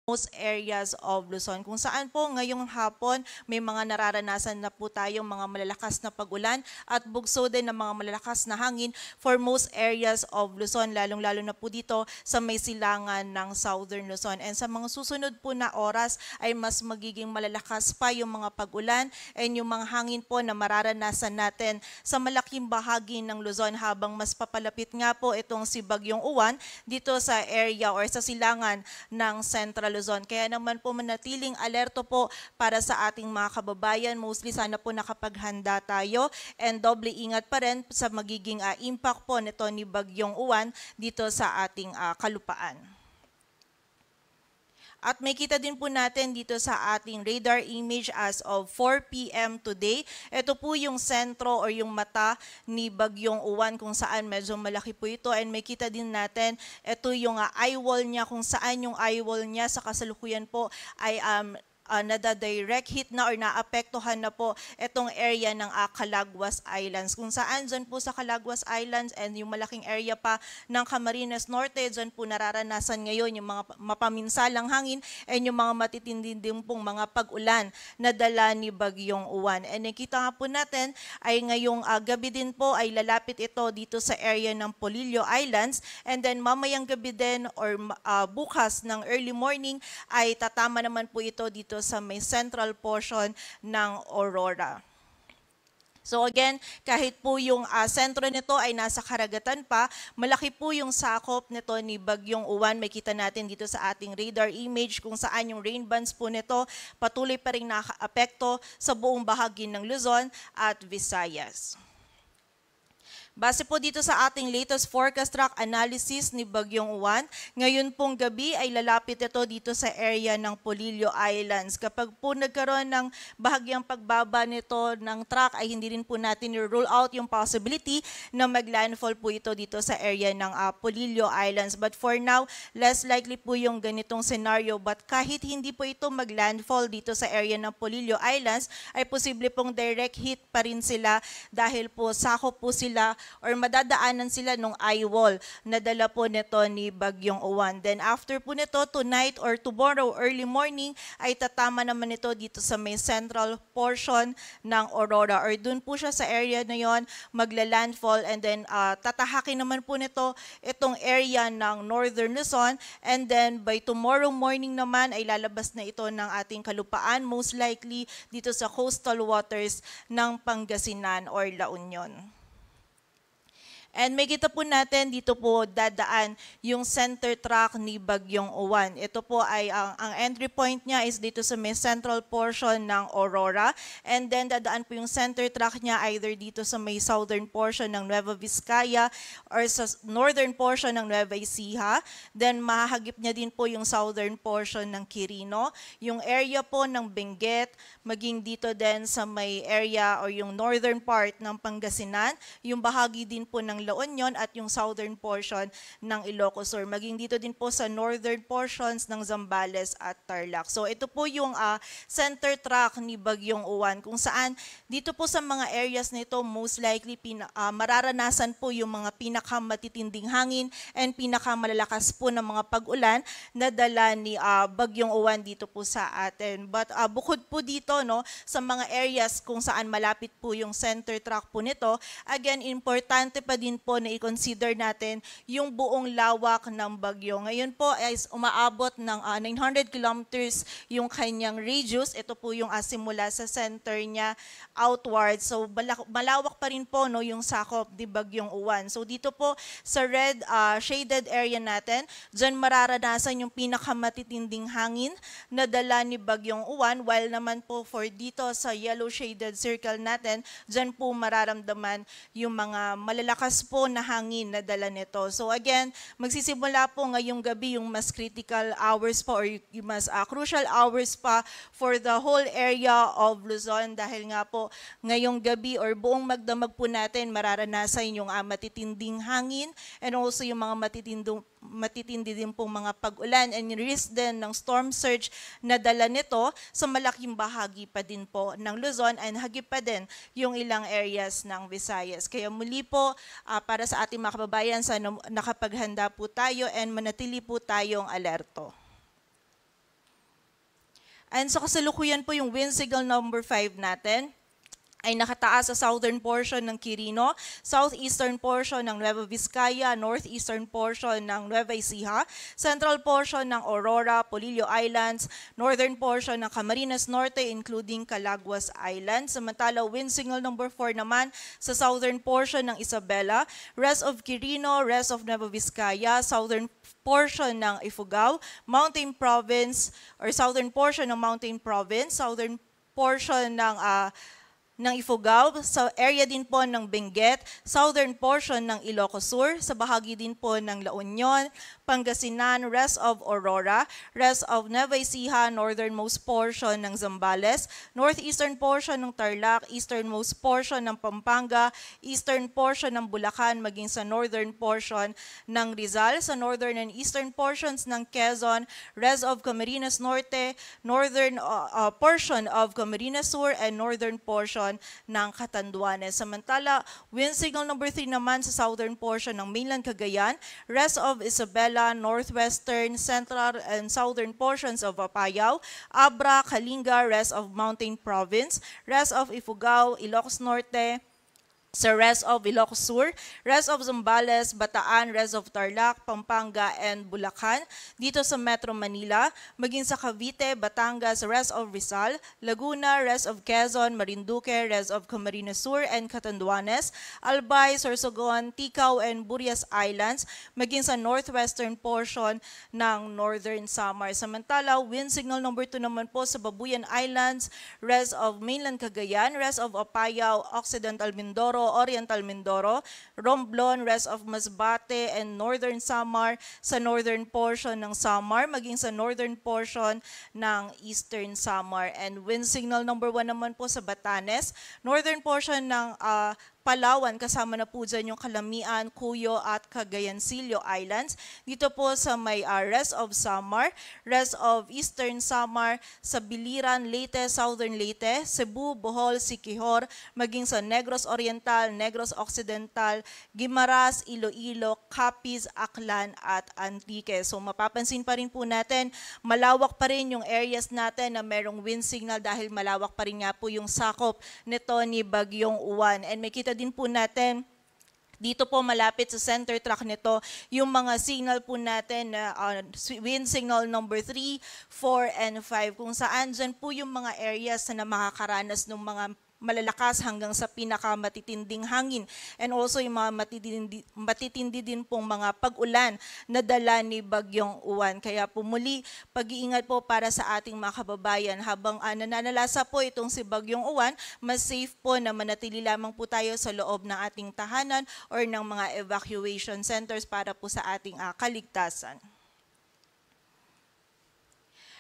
most areas of Luzon, kung saan po ngayong hapon may mga nararanasan na po tayong mga malalakas na pag-ulan at bugso din ng mga malalakas na hangin for most areas of Luzon, lalong-lalo na po dito sa may silangan ng Southern Luzon. And sa mga susunod po na oras ay mas magiging malalakas pa yung mga pag-ulan and yung mga hangin po na mararanasan natin sa malaking bahagi ng Luzon habang mas papalapit nga po itong si Bagyong Uwan dito sa area or sa silangan ng Central Luzon. Kaya naman po manatiling alerto po para sa ating mga kababayan. Mostly sana po nakapaghanda tayo and doble ingat pa rin sa magiging impact po nito ni Bagyong Uwan dito sa ating kalupaan. At may kita din po natin dito sa ating radar image as of 4 p.m. today. Ito po yung sentro or yung mata ni Bagyong Uwan kung saan medyo malaki po ito. And may kita din natin, ito yung eye wall niya kung saan yung eye wall niya sa kasalukuyan po ay nada-direct hit na or naapektuhan na po itong area ng Calaguas Islands. Kung saan dyan po sa Calaguas Islands and yung malaking area pa ng Camarines Norte, dyan po nararanasan ngayon yung mga mapaminsalang hangin and yung mga matitindi din pong mga pag-ulan na dala ni Bagyong Uwan. And nakita nga po natin ay ngayong gabi din po ay lalapit ito dito sa area ng Polillo Islands and then mamayang gabi din or bukas ng early morning ay tatama naman po ito dito sa may central portion ng Aurora. So again, kahit po yung sentro nito ay nasa karagatan pa, malaki po yung sakop nito ni Bagyong Uwan. May kita natin dito sa ating radar image kung saan yung rain bands po nito patuloy pa rin nakaapekto sa buong bahagi ng Luzon at Visayas. Base po dito sa ating latest forecast track analysis ni Bagyong Uwan, ngayon pong gabi ay lalapit ito dito sa area ng Polillo Islands. Kapag po nagkaroon ng bahagyang pagbaba nito ng track ay hindi rin po natin i-rule out yung possibility na maglandfall po ito dito sa area ng Polillo Islands. But for now, less likely po yung ganitong scenario. But kahit hindi po ito maglandfall dito sa area ng Polillo Islands, ay posible pong direct hit pa rin sila dahil po sakop po sila or madadaanan sila nung eye wall na dala po nito ni Bagyong Uwan. Then after po nito, tonight or tomorrow early morning, ay tatama naman ito dito sa may central portion ng Aurora or dun po siya sa area na yon magla-landfall and then tatahakin naman po nito itong area ng Northern Luzon and then by tomorrow morning naman ay lalabas na ito ng ating kalupaan, most likely dito sa coastal waters ng Pangasinan or La Union. And may kita po natin dito po dadaan yung center track ni Bagyong Uwan. Ito po ay ang entry point niya is dito sa may central portion ng Aurora. And then dadaan po yung center track niya either dito sa may southern portion ng Nueva Vizcaya or sa northern portion ng Nueva Ecija. Then mahahagip niya din po yung southern portion ng Quirino. Yung area po ng Benguet, maging dito din sa may area or yung northern part ng Pangasinan. Yung bahagi din po ng La Union at yung southern portion ng Ilocos Sur. Maging dito din po sa northern portions ng Zambales at Tarlac. So ito po yung center track ni Bagyong Uwan kung saan dito po sa mga areas nito most likely mararanasan po yung mga pinakamatitinding hangin and pinakamalalakas po ng mga pag-ulan na dala ni Bagyong Uwan dito po sa atin. But bukod po dito no sa mga areas kung saan malapit po yung center track po nito, again importante pa din po na i-consider natin yung buong lawak ng bagyo. Ngayon po ay umaabot ng 900 kilometers yung kanyang radius. Ito po yung simula sa center niya outward. So malawak pa rin po no, yung sakop ni Bagyong Uwan. So dito po sa red shaded area natin, dyan mararanasan yung pinakamatitinding hangin na dala ni Bagyong Uwan, while naman po for dito sa yellow shaded circle natin, dyan po mararamdaman yung mga malalakas po na hangin na dala nito. So again, magsisimula po ngayong gabi yung mas critical hours pa or yung mas crucial hours pa for the whole area of Luzon dahil nga po ngayong gabi or buong magdamag po natin mararanasan yung matitinding hangin and also yung mga matitindi din pong mga pag-ulan and risk din ng storm surge na dala nito sa malaking bahagi pa din po ng Luzon and hagip pa din yung ilang areas ng Visayas. Kaya muli po, para sa ating mga kababayan, sana nakapaghanda po tayo and manatili po tayong alerto. And sa kasalukuyan po yung wind signal number 5 natin ay nakataas sa southern portion ng Quirino, southeastern portion ng Nueva Vizcaya, northeastern portion ng Nueva Ecija, central portion ng Aurora, Polillo Islands, northern portion ng Camarines Norte including Calaguas Islands. Samantala, wind signal number 4 naman sa southern portion ng Isabela, rest of Quirino, rest of Nueva Vizcaya, southern portion ng Ifugao, Mountain Province or southern portion ng Mountain Province, southern portion ng Ifugao, sa area din po ng Benguet, southern portion ng Ilocos Sur, sa bahagi din po ng La Union, Pangasinan, rest of Aurora, rest of Nueva Ecija, northernmost portion ng Zambales, northeastern portion ng Tarlac, easternmost portion ng Pampanga, eastern portion ng Bulacan, maging sa northern portion ng Rizal, sa northern and eastern portions ng Quezon, rest of Camarines Norte, northern portion of Camarines Sur, and northern portion ng Catanduanes. Samantala, wind signal number 3 naman sa southern portion ng mainland Cagayan, rest of Isabela, northwestern, central, and southern portions of Apayao, Abra, Kalinga, rest of Mountain Province, rest of Ifugao, Ilocos Norte, sa rest of Ilocos Sur, rest of Zambales, Bataan, rest of Tarlac, Pampanga, and Bulacan. Dito sa Metro Manila, maging sa Cavite, Batangas, rest of Rizal, Laguna, rest of Quezon, Marinduque, rest of Camarines Sur and Catanduanes, Albay, Sorsogon, Ticao, and Burias Islands, maging sa northwestern portion ng Northern Samar. Samantala, wind signal number 2 naman po sa Babuyan Islands, rest of mainland Cagayan, rest of Apayao, Occidental Mindoro, Oriental Mindoro, Romblon, rest of Masbate, and Northern Samar, sa northern portion ng Samar, maging sa northern portion ng Eastern Samar. And wind signal number 1 naman po sa Batanes, northern portion ng Palawan, kasama na po dyan yung Calamian, Cuyo at Cagayancillo Islands. Dito po sa may rest of Samar, rest of Eastern Samar, sa Biliran, Leyte, Southern Leyte, Cebu, Bohol, Siquijor, maging sa Negros Oriental, Negros Occidental, Guimaras, Iloilo, Capiz, Aklan at Antique. So mapapansin pa rin po natin, malawak pa rin yung areas natin na merong wind signal dahil malawak pa rin nga po yung sakop nito ni Bagyong Uwan. And may kita din po natin dito po malapit sa center track nito, yung mga signal po natin na wind signal number 3, 4, and 5, kung saan dyan po yung mga areas na makakaranas ng mga malalakas hanggang sa pinakamatitinding hangin. And also yung mga matitindi din pong mga pag-ulan na dala ni Bagyong Uwan. Kaya po muli, pag-iingat po para sa ating mga kababayan. Habang nananalasa po itong si Bagyong Uwan, mas safe po na manatili lamang po tayo sa loob ng ating tahanan or ng mga evacuation centers para po sa ating kaligtasan.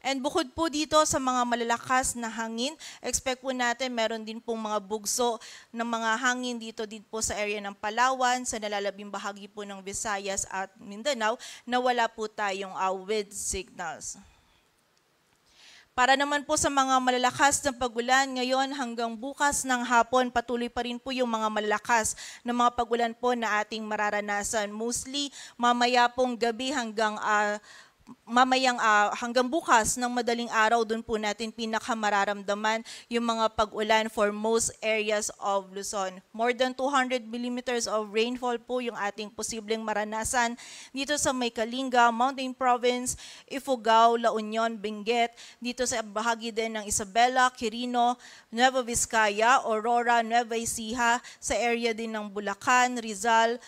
And bukod po dito sa mga malalakas na hangin, expect po natin meron din pong mga bugso ng mga hangin dito po sa area ng Palawan, sa nalalabing bahagi po ng Visayas at Mindanao na wala po tayong wind signals. Para naman po sa mga malalakas na pagulan, ngayon hanggang bukas ng hapon, patuloy pa rin po yung mga malalakas na mga pagulan po na ating mararanasan. Mostly, mamaya pong gabi hanggang bukas ng madaling araw, doon po natin pinakamararamdaman yung mga pag-ulan for most areas of Luzon. More than 200 millimeters of rainfall po yung ating posibleng maranasan dito sa may Kalinga, Mountain Province, Ifugao, La Union, Benguet, dito sa bahagi din ng Isabela, Quirino, Nueva Vizcaya, Aurora, Nueva Ecija, sa area din ng Bulacan, Rizal,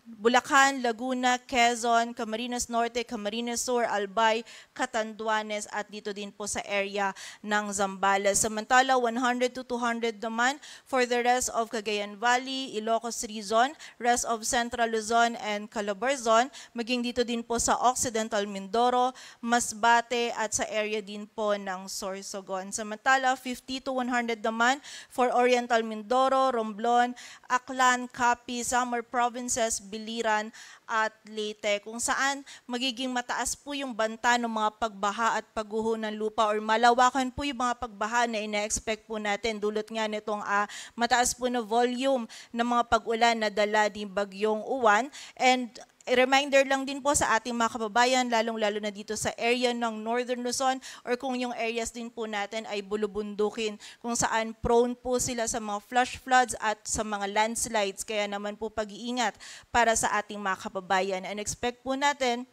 Bulacan, Laguna, Quezon, Camarines Norte, Camarines Sur, Albay, Catanduanes at dito din po sa area ng Zambales. Samantala, 100 to 200 naman for the rest of Cagayan Valley, Ilocos Region, rest of Central Luzon and Calabarzon, maging dito din po sa Occidental Mindoro, Masbate at sa area din po ng Sorsogon. Samantala, 50 to 100 naman for Oriental Mindoro, Romblon, Aklan, Capiz, Samar Provinces, Biliran at Leyte, kung saan magiging mataas po yung banta ng mga pagbaha at pagguho ng lupa or malawakan po yung mga pagbaha na ina-expect po natin dulot nga nitong mataas po na volume ng mga pag-ulan na dala ni Bagyong Uwan. And reminder lang din po sa ating mga kababayan, lalong-lalo na dito sa area ng Northern Luzon or kung yung areas din po natin ay bulubundukin kung saan prone po sila sa mga flash floods at sa mga landslides. Kaya naman po pag-iingat para sa ating mga kababayan. And expect po natin,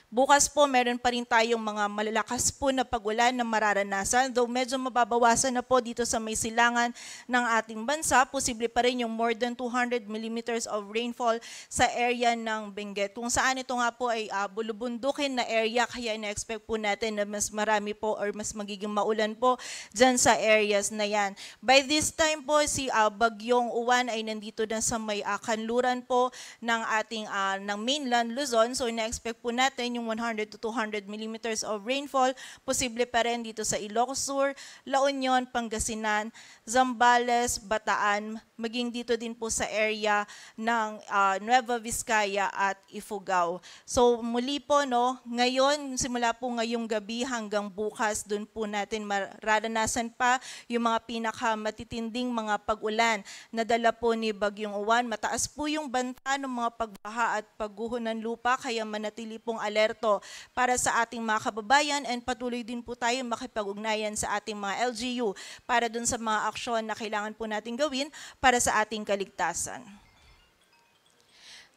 bukas po, meron pa rin tayong mga malalakas po na pag-ulan na mararanasan. Though medyo mababawasan na po dito sa may silangan ng ating bansa, posible pa rin yung more than 200 millimeters of rainfall sa area ng Benguet. Kung saan ito nga po ay bulubundukin na area, kaya na-expect po natin na mas marami po or mas magiging maulan po dyan sa areas na yan. By this time po, si Bagyong Uwan ay nandito na sa may kanluran po ng ating ng mainland Luzon. So na-expect po natin yung 100 to 200 millimeters of rainfall, posible pa rin dito sa Ilocos Sur, La Union, Pangasinan, Zambales, Bataan, maging dito din po sa area ng Nueva Vizcaya at Ifugao. So muli po, no, ngayon, simula po ngayong gabi hanggang bukas, dun po natin mararanasan pa yung mga pinakamatitinding mga pag-ulan na dala po ni Bagyong Uwan. Mataas po yung banta ng mga pagbaha at pagguho ng lupa, kaya manatili pong alerto para sa ating mga kababayan and patuloy din po tayo makipag-ugnayan sa ating mga LGU para dun sa mga aksyon na kailangan po natin gawin para sa ating kaligtasan.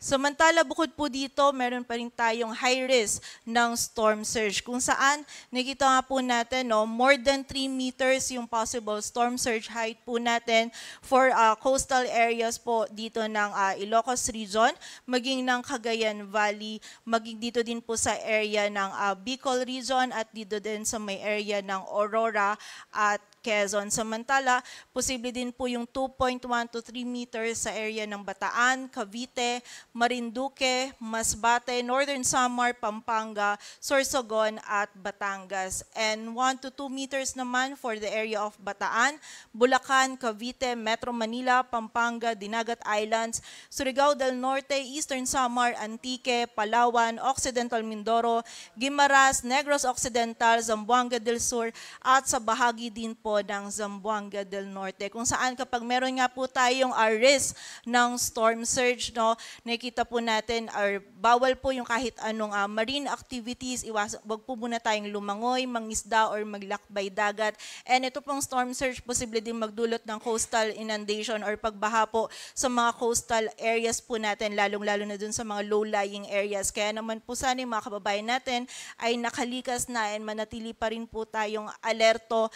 Samantala, bukod po dito, meron pa rin tayong high risk ng storm surge kung saan nakita nga po natin, no, more than 3 meters yung possible storm surge height po natin for coastal areas po dito ng Ilocos Region, maging ng Cagayan Valley, maging dito din po sa area ng Bicol Region at dito din sa may area ng Aurora at Quezon. Samantala, posible din po yung 2.1 to 3 meters sa area ng Bataan, Cavite, Marinduque, Masbate, Northern Samar, Pampanga, Sorsogon at Batangas. And 1 to 2 meters naman for the area of Bataan, Bulacan, Cavite, Metro Manila, Pampanga, Dinagat Islands, Surigao del Norte, Eastern Samar, Antique, Palawan, Occidental Mindoro, Guimaras, Negros Occidental, Zamboanga del Sur at sa bahagi din po ng Zamboanga del Norte. Kung saan kapag meron nga po tayong risk ng storm surge, no, nakikita po natin bawal po yung kahit anong marine activities, wag po muna tayong lumangoy, mangisda or maglakbay dagat. And ito pong storm surge posible din magdulot ng coastal inundation or pagbaha po sa mga coastal areas po natin, lalong-lalo na dun sa mga low-lying areas. Kaya naman po sana yung mga kababayan natin ay nakalikas na and manatili pa rin po tayong alerto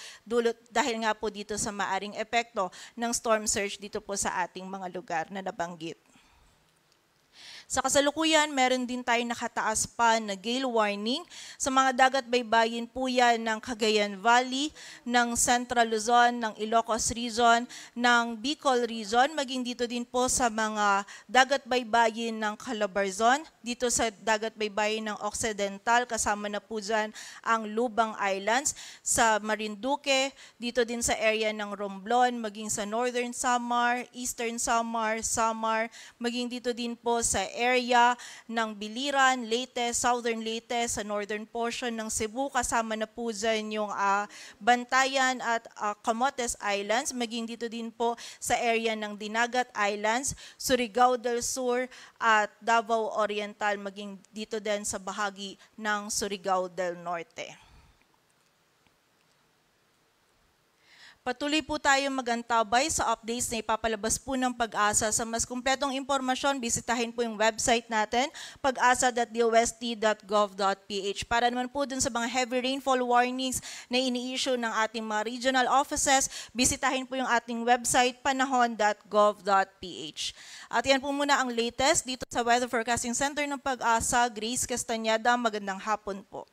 dahil nga po dito sa maaring epekto ng storm surge dito po sa ating mga lugar na nabanggit. Sa kasalukuyan, meron din tayo nakataas pa na gale warning sa mga dagat baybayin po yan ng Cagayan Valley, ng Central Luzon, ng Ilocos Region, ng Bicol Region, maging dito din po sa mga dagat baybayin ng Calabarzon, dito sa dagat baybayin ng Occidental, kasama na po dyan ang Lubang Islands, sa Marinduque, dito din sa area ng Romblon, maging sa Northern Samar, Eastern Samar, Samar, maging dito din po sa area ng Biliran, Leyte, Southern Leyte, sa northern portion ng Cebu, kasama na po dyan yung Bantayan at Camotes Islands, maging dito din po sa area ng Dinagat Islands, Surigao del Sur at Davao Oriental, maging dito din sa bahagi ng Surigao del Norte. Patuloy po tayo magantabay sa updates na ipapalabas po ng Pag-asa. Sa mas kumpletong impormasyon, bisitahin po yung website natin, pag-asa.dost.gov.ph. Para naman po dun sa mga heavy rainfall warnings na ini-issue ng ating mga regional offices, bisitahin po yung ating website, panahon.gov.ph. At yan po muna ang latest dito sa Weather Forecasting Center ng Pag-asa. Grace Castañeda, magandang hapon po.